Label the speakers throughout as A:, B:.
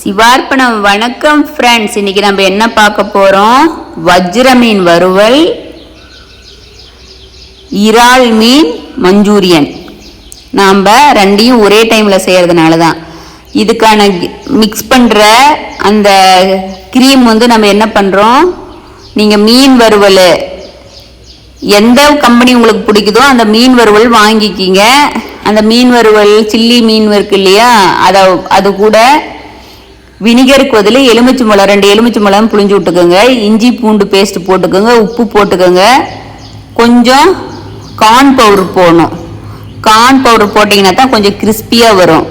A: சிவார்ப்பணம். வணக்கம் ஃப்ரெண்ட்ஸ். இன்னைக்கு நம்ம என்ன பார்க்க போறோம்? வஜ்ர மீன் வறுவல், இறால் மீன் மஞ்சூரியன். நாம் ரெண்டையும் ஒரே டைமில் செய்கிறதுனால தான் இதுக்கான மிக்ஸ் பண்ணுற அந்த க்ரீம் நம்ம என்ன பண்ணுறோம், நீங்கள் மீன் வறுவல் எந்த கம்பெனி உங்களுக்கு பிடிக்குதோ அந்த மீன் வறுவல் வாங்கிக்கிங்க. அந்த மீன் வறுவல் சில்லி மீன் இருக்கு இல்லையா, அது கூட வினிகருக்கு பதில் எலுமிச்சை மிளகா 2 எலுமிச்சை மிளகாய் புளிஞ்சு விட்டுக்கோங்க. இஞ்சி பூண்டு பேஸ்ட் போட்டுக்கோங்க. உப்பு போட்டுக்கோங்க. கொஞ்சம் கார்ன் பவுடர் போடணும். கார்ன் பவுடர் போட்டிங்கன்னா தான் கொஞ்சம் கிறிஸ்பியாக வரும்.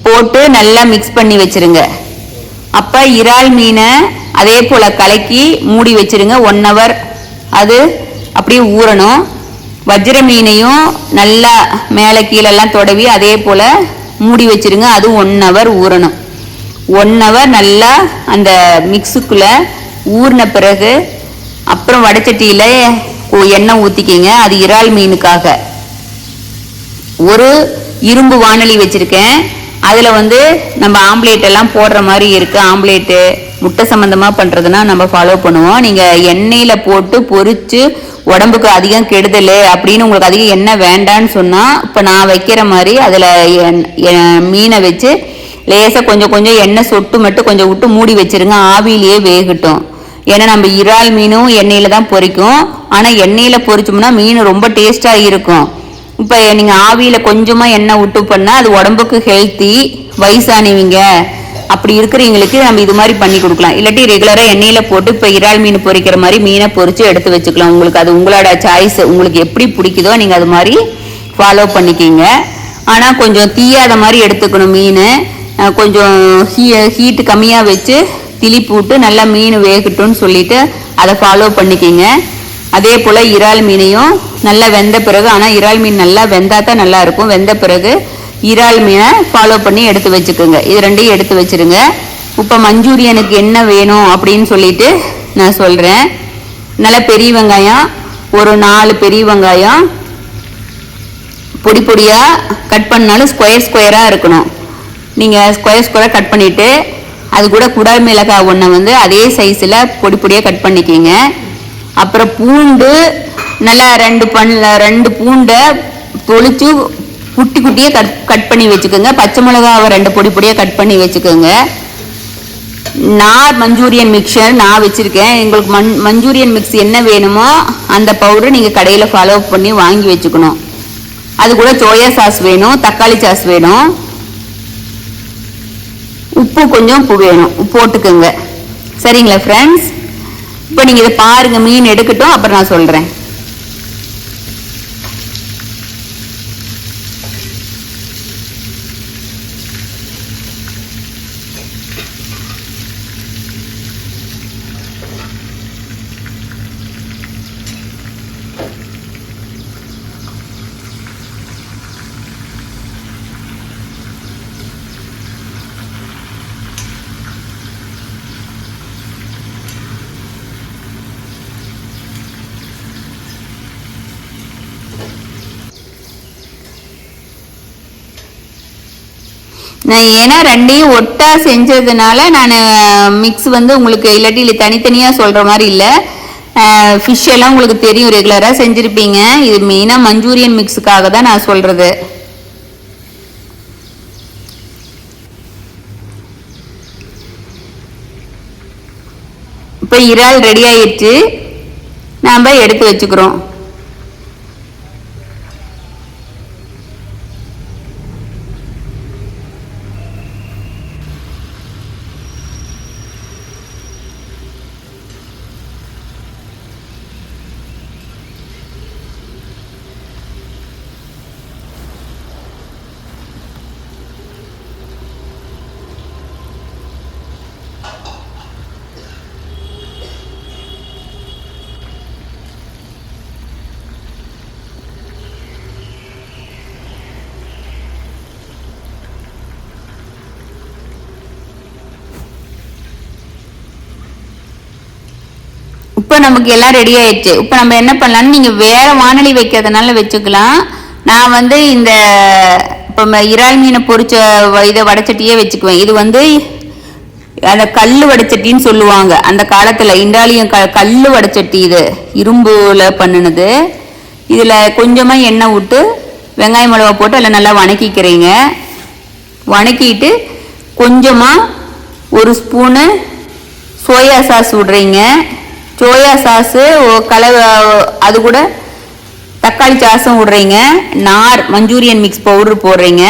A: போட்டு நல்லா மிக்ஸ் பண்ணி வச்சுருங்க. அப்போ இறால் மீனை அதே போல் கலக்கி மூடி வச்சுருங்க. 1 hour அது அப்படியே ஊறணும். வஜ்ர மீனையும் நல்லா மேலே கீழெல்லாம் தொடவி அதே போல் மூடி வச்சுருங்க. அது 1 hour ஊறணும். 1 hour நல்லா அந்த மிக்ஸுக்குள்ளே ஊறின பிறகு அப்புறம் வடைச்சட்டியில் எண்ணெய் ஊற்றிக்கிங்க. அது இறால் மீனுக்காக ஒரு இரும்பு வானொலி வச்சுருக்கேன். அதில் நம்ம ஆம்லேட் எல்லாம் போடுற மாதிரி இருக்குது. ஆம்லேட்டு முட்டை சம்மந்தமாக பண்ணுறதுனா நம்ம ஃபாலோ பண்ணுவோம். நீங்கள் எண்ணெயில் போட்டு பொரித்து உடம்புக்கு அதிகம் கெடுதல் அப்படின்னு உங்களுக்கு அதிகம் எண்ணெய் வேண்டான்னு சொன்னால், இப்போ நான் வைக்கிற மாதிரி அதில் மீனை வச்சு லேசாக கொஞ்சம் கொஞ்சம் எண்ணெய் சொட்டு மட்டும் கொஞ்சம் விட்டு மூடி வச்சுருங்க. ஆவிலேயே வேகட்டும். ஏன்னா நம்ம இறால் மீனும் எண்ணெயில் தான் பொரிக்கும். ஆனால் எண்ணெயில் பொரிச்சோம்னா மீன் ரொம்ப டேஸ்ட்டாக இருக்கும். இப்போ நீங்கள் ஆவியில் கொஞ்சமாக எண்ணெய் விட்டு பண்ணால் அது உடம்புக்கு ஹெல்த்தி. வயசானவங்க அப்படி இருக்கிறவங்களுக்கு நம்ம இது மாதிரி பண்ணி கொடுக்கலாம். இல்லாட்டி ரெகுலராக எண்ணெயில் போட்டு இப்போ இறால் மீன் பொரிக்கிற மாதிரி மீனை பொரித்து எடுத்து வச்சுக்கலாம். உங்களுக்கு அது உங்களோட சாய்ஸ். உங்களுக்கு எப்படி பிடிக்குதோ நீங்கள் அது மாதிரி ஃபாலோ பண்ணிக்கிங்க. ஆனால் கொஞ்சம் தீயாத மாதிரி எடுத்துக்கணும். மீன் கொஞ்சம் ஹீட்டு கம்மியாக வச்சு திளிப்பு விட்டு நல்லா மீன் வேகட்டும்னு சொல்லிட்டு அதை ஃபாலோ பண்ணிக்கிங்க. அதே போல் இறால் மீனையும் நல்லா வெந்த பிறகு, ஆனால் இறால் மீன் நல்லா வெந்தா தான் நல்லா இருக்கும். வெந்த பிறகு இறால் மீனை ஃபாலோ பண்ணி எடுத்து வச்சுக்கோங்க. இது ரெண்டையும் எடுத்து வச்சுருங்க. இப்போ மஞ்சூரியனுக்கு என்ன வேணும் அப்படின்னு சொல்லிட்டு நான் சொல்கிறேன். நல்லா பெரிய வெங்காயம் ஒரு 4 பெரிய வெங்காயம் பொடி பொடியாக கட் பண்ணாலும் ஸ்கொயராக இருக்கணும். நீங்கள் ஸ்கொயராக கட் பண்ணிவிட்டு அது கூட குடல் மிளகாய் 1 அதே சைஸில் பொடி பொடியாக கட் பண்ணிக்கிங்க. அப்புறம் பூண்டு நல்லா 2 பூண்டை தொளிச்சு குட்டி குட்டியாக கட் பண்ணி வச்சுக்கோங்க. பச்சை மிளகாவை 2 பொடி பொடியாக கட் பண்ணி வச்சுக்கோங்க. நான் மஞ்சூரியன் மிக்சர் நான் வச்சுருக்கேன். எங்களுக்கு மஞ்சூரியன் மிக்ஸ் என்ன வேணுமோ அந்த பவுடர் நீங்கள் கடையில் ஃபாலோ பண்ணி வாங்கி வச்சுக்கணும். அது கூட சோயா சாஸ் வேணும், தக்காளி சாஸ் வேணும், உப்பு கொஞ்சம் வேணும், போட்டுக்கோங்க. சரிங்களா ஃப்ரெண்ட்ஸ்? இப்போ நீங்கள் இதை பாருங்கள். மீன் எடுக்கட்டும், அப்புறம் நான் சொல்கிறேன். நான் ஏன்னா ரெண்டையும் ஒட்டா செஞ்சதுனால நான் மிக்ஸ் உங்களுக்கு இல்லாட்டி இல்லை தனித்தனியாக சொல்கிற மாதிரி இல்லை. ஃபிஷ் எல்லாம் உங்களுக்கு தெரியும், ரெகுலராக செஞ்சுருப்பீங்க. இது மெயினாக மஞ்சூரியன் மிக்ஸுக்காக தான் நான் சொல்கிறது. இப்போ இறால் ரெடி ஆயிடுச்சு. நாம் எடுத்து வச்சுக்கிறோம். இப்போ நமக்கு எல்லாம் ரெடி ஆயிடுச்சு. இப்போ நம்ம என்ன பண்ணலாம்னு, நீங்கள் வேறு வானொலி வைக்கிறதுனால வச்சுக்கலாம். நான் இந்த இப்போ இறால் மீனை பொரிச்ச இதை வடைச்சட்டியே வச்சுக்குவேன். இது அந்த கல் வடைச்சட்டின்னு சொல்லுவாங்க அந்த காலத்தில். இண்டாலியம் கல் வடைச்சட்டி, இது இரும்புல பண்ணினது. இதில் கொஞ்சமாக எண்ணெய் விட்டு வெங்காயம் மிளகா போட்டு அதில் நல்லா வணக்கிக்கிறீங்க. வணக்கிட்டு கொஞ்சமாக 1 ஸ்பூனு சோயா சாஸ் விடுறீங்க. சோயா சாஸு அது கூட தக்காளி சாஸும் விடுறீங்க. மஞ்சூரியன் மிக்ஸ் பவுடர் போடுறீங்க.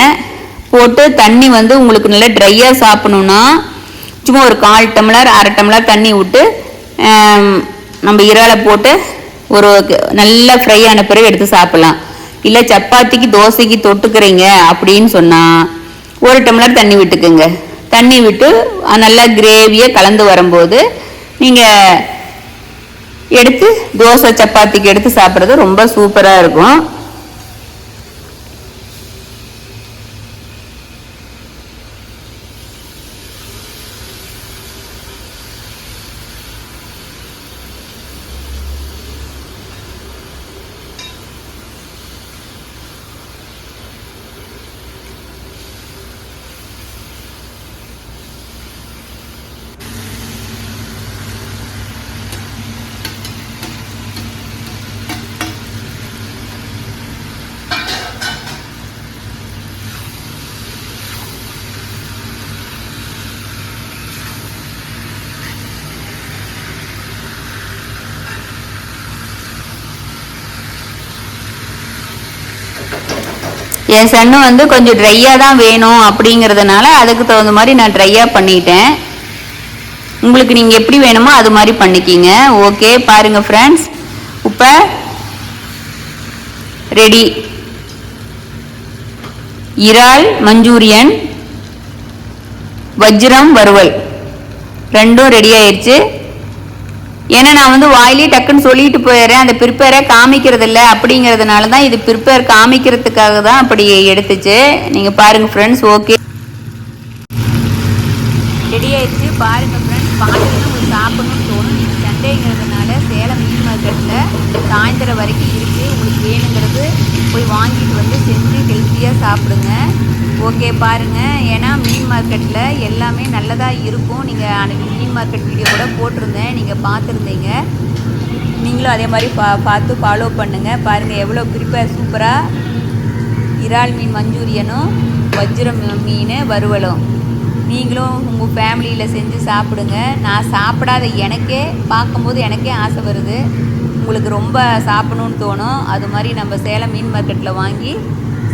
A: போட்டு தண்ணி வந்து உங்களுக்கு நல்லா ட்ரையாக சாப்பிடணுன்னா சும்மா ஒரு 1/4 டம்ளர் 1/2 டம்ளர் தண்ணி விட்டு நம்ம இறாலை போட்டு ஒரு நல்லா ஃப்ரை ஆன பிறகு எடுத்து சாப்பிட்லாம். இல்லை சப்பாத்திக்கு தோசைக்கு தொட்டுக்கிறீங்க அப்படின்னு சொன்னால் 1 டம்ளர் தண்ணி விட்டுக்குங்க. தண்ணி விட்டு நல்லா கிரேவியை கலந்து வரும்போது நீங்கள் எடுத்து தோசை சப்பாத்திக்கு எடுத்து சாப்பிட்றது ரொம்ப சூப்பராக இருக்கும். என் சன்னு வந்து கொஞ்சம் ட்ரையாக தான் வேணும் அப்படிங்கிறதுனால அதுக்கு தகுந்த மாதிரி நான் ட்ரையாக பண்ணிட்டேன். உங்களுக்கு நீங்கள் எப்படி வேணுமோ அது மாதிரி பண்ணிக்கிங்க. ஓகே, பாருங்கள் ஃப்ரெண்ட்ஸ், இப்போ ரெடி. இறால் மஞ்சூரியன், வஜ்ரம் வறுவல் ரெண்டும் ரெடி ஆயிடுச்சு. ஏன்னா நான் வந்து வாயிலே டக்குன்னு சொல்லிட்டு போயிடுறேன், அந்த ப்ரிப்பேரை காமிக்கிறது இல்லை. அப்படிங்கிறதுனால தான் இது ப்ரிப்பேர் காமிக்கிறதுக்காக தான் அப்படி எடுத்துச்சு. நீங்கள் பாருங்கள் ஃப்ரெண்ட்ஸ். ஓகே, ரெடி ஆயிடுச்சு. பாருங்கள் ஃப்ரெண்ட்ஸ், பார்த்துட்டு உங்களுக்கு சாப்பிடணும்னு தோணும். நீங்கள் சண்டேங்கிறதுனால சேலம் மீன் மார்க்கெட்டில் சாயந்தரம் வரைக்கும் இருக்குது. உங்களுக்கு வேணுங்கிறது போய் வாங்கிட்டு வந்து செஞ்சு ஹெல்த்தியாக சாப்பிடுங்க. ஓகே, பாருங்கள். ஏன்னா மீன் மார்க்கெட்டில் எல்லாமே நல்லதாக இருக்கும். நீங்கள் அன்றைக்கி மீன் மார்க்கெட் வீடியோ கூட போட்டிருந்தேன், நீங்கள் பார்த்துருந்தீங்க. நீங்களும் அதே மாதிரி பார்த்து ஃபாலோ பண்ணுங்கள். பாருங்கள் எவ்வளோ ப்ரிப்பேர் சூப்பராக இறால் மீன் மஞ்சூரியனும் வஜ்ரம் மீன் வறுவலும் நீங்களும் உங்கள் ஃபேமிலியில் செஞ்சு சாப்பிடுங்க. நான் சாப்பிடாத எனக்கே பார்க்கும்போது எனக்கே ஆசை வருது. உங்களுக்கு ரொம்ப சாப்பிடணுன்னு தோணும். அது மாதிரி நம்ம சேலம் மீன் மார்க்கெட்டில் வாங்கி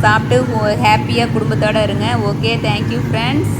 A: சாப்பிட்டு ஹாப்பியாக குடும்பத்தோடு இருங்க. Okay, thank you friends.